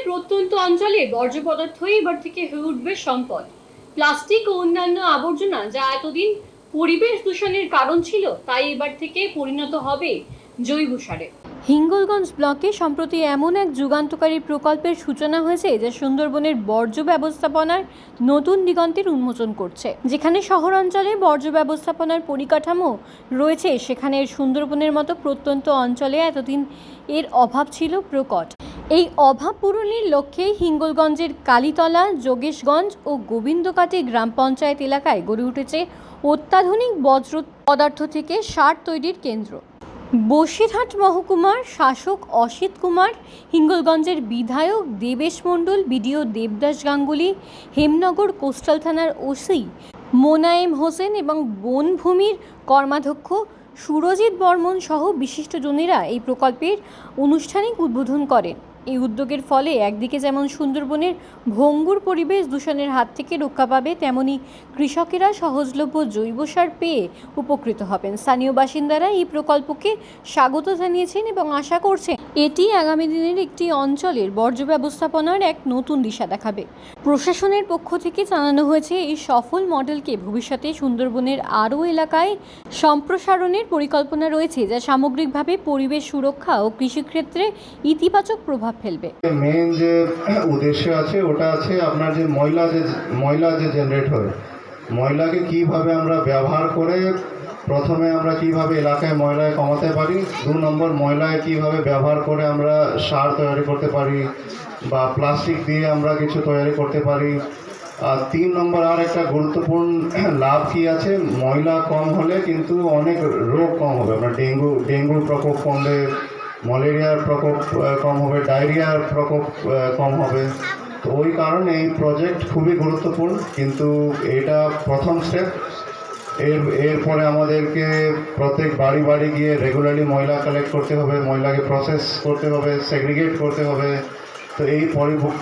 প্রত্যন্ত অঞ্চলে বর্জ্য পদার্থই এবার থেকে হয়ে উঠবে সম্পদ। প্লাস্টিক ও অন্যান্য আবর্জনা যা এতদিন পরিবেশ দূষণের কারণ ছিল, তাই এবার থেকে পরিণত হবে জৈব সারে। হিঙ্গলগঞ্জ ব্লকে সম্প্রতি এমন এক যুগান্তকারী প্রকল্পের সূচনা হয়েছে যা সুন্দরবনের বর্জ্য ব্যবস্থাপনার নতুন দিগন্তের উন্মোচন করছে। যেখানে শহরাঞ্চলে বর্জ্য ব্যবস্থাপনার পরিকাঠামো রয়েছে, সেখানে সুন্দরবনের মতো প্রত্যন্ত অঞ্চলে এতদিন এর অভাব ছিল প্রকট। এই অভাব পূরণের লক্ষ্যে হিঙ্গলগঞ্জের কালীতলা, যোগেশগঞ্জ ও গোবিন্দকাটি গ্রাম পঞ্চায়েত এলাকায় গড়ে উঠেছে অত্যাধুনিক বর্জ্য পদার্থ থেকে সার তৈরির কেন্দ্র। বসিরহাট মহকুমার শাসক অসিত কুমার, হিঙ্গলগঞ্জের বিধায়ক দেবেশ মণ্ডল, বিডিও দেবদাস গাঙ্গুলি, হেমনগর কোস্টাল থানার ওসি মোনায়েম হোসেন এবং বনভূমির কর্মাধ্যক্ষ সুরজিৎ বর্মন সহ বিশিষ্টজনেরা এই প্রকল্পের আনুষ্ঠানিক উদ্বোধন করেন। এই উদ্যোগের ফলে একদিকে যেমন সুন্দরবনের ভঙ্গুর পরিবেশ দূষণের হাত থেকে রক্ষা পাবে, তেমনি কৃষকেরা সহজলভ্য জৈব সার পেয়ে উপকৃত হবেন। স্থানীয় বাসিন্দারা এই প্রকল্পকে স্বাগত জানিয়েছেন এবং আশা করছেন এটি আগামী দিনের একটি অঞ্চলের বর্জ্য ব্যবস্থাপনার এক নতুন দিশা দেখাবে। প্রশাসনের পক্ষ থেকে জানানো হয়েছে, এই সফল মডেলকে ভবিষ্যতে সুন্দরবনের আরও এলাকায় সম্প্রসারণের পরিকল্পনা রয়েছে, যা সামগ্রিকভাবে পরিবেশ সুরক্ষা ও কৃষিক্ষেত্রে ইতিবাচক প্রভাব ফেলবে। মেইন যে উদ্দেশ্য আছে ওটা আছে আপনার যে ময়লা যে জেনারেট হয়, ময়লাকে কিভাবে আমরা ব্যবহার করে প্রথমে আমরা কিভাবে এলাকায় ময়লা কমাতে পারি, 2 নম্বর ময়লায় কিভাবে ব্যবহার করে আমরা সার তৈরি করতে পারি বা প্লাস্টিক দিয়ে আমরা কিছু তৈরি করতে পারি, আর 3 নম্বর আর একটা গুরুত্বপূর্ণ লাভ কি আছে, ময়লা কম হলে কিন্তু অনেক রোগ কম হবে। আপনার ডেঙ্গুর প্রকোপ কমবে, ম্যালেরিয়ার প্রকোপ কম হবে, ডায়রিয়ার প্রকোপ কম হবে। তো ওই কারণে এই প্রজেক্ট খুবই গুরুত্বপূর্ণ, কিন্তু এটা প্রথম স্টেপ। এরপরে আমাদেরকে প্রত্যেক বাড়ি বাড়ি গিয়ে রেগুলারলি ময়লা কালেক্ট করতে হবে, ময়লাকে প্রসেস করতে হবে, সেগ্রিগেট করতে হবে। তো এই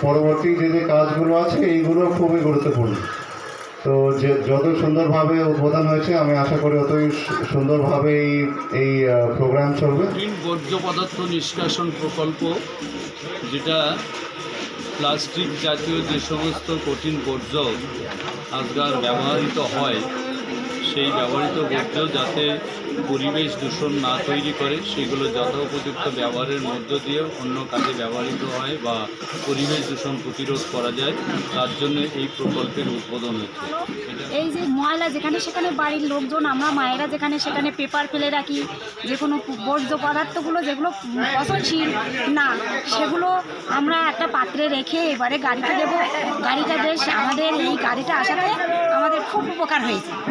পরবর্তী যে কাজগুলো আছে এইগুলো খুবই গুরুত্বপূর্ণ। তো যে যত সুন্দরভাবে উদ্বোধন হয়েছে, আমি আশা করি অতই সুন্দরভাবে এই প্রোগ্রাম চলবে। বর্জ্য পদার্থ নিষ্কাশন প্রকল্প, যেটা প্লাস্টিক জাতীয় যে সমস্ত কঠিন বর্জ্য আজকাল ব্যবহৃত হয়, সেই ব্যবহৃত বর্জ্য যাতে পরিবেশ দূষণ না তৈরি করে, সেগুলো যথোপযুক্ত ব্যবহারের মধ্য দিয়ে অন্য কাজে ব্যবহৃত হয় বা পরিবেশ দূষণ প্রতিরোধ করা যায়, তার জন্য এই প্রকল্পের উদ্বোধন হচ্ছে। এই যে ময়লা যেখানে সেখানে বাড়ির লোকজন, আমরা মায়েরা যেখানে সেখানে পেপার ফেলে রাখি, যে কোনো বর্জ্য পদার্থগুলো যেগুলো পচনশীল না, সেগুলো আমরা একটা পাত্রে রেখে এবারে গাড়িতে দেবো। গাড়িটা বেশ, আমাদের এই গাড়িটা আসাতে আমাদের খুব উপকার হয়েছে।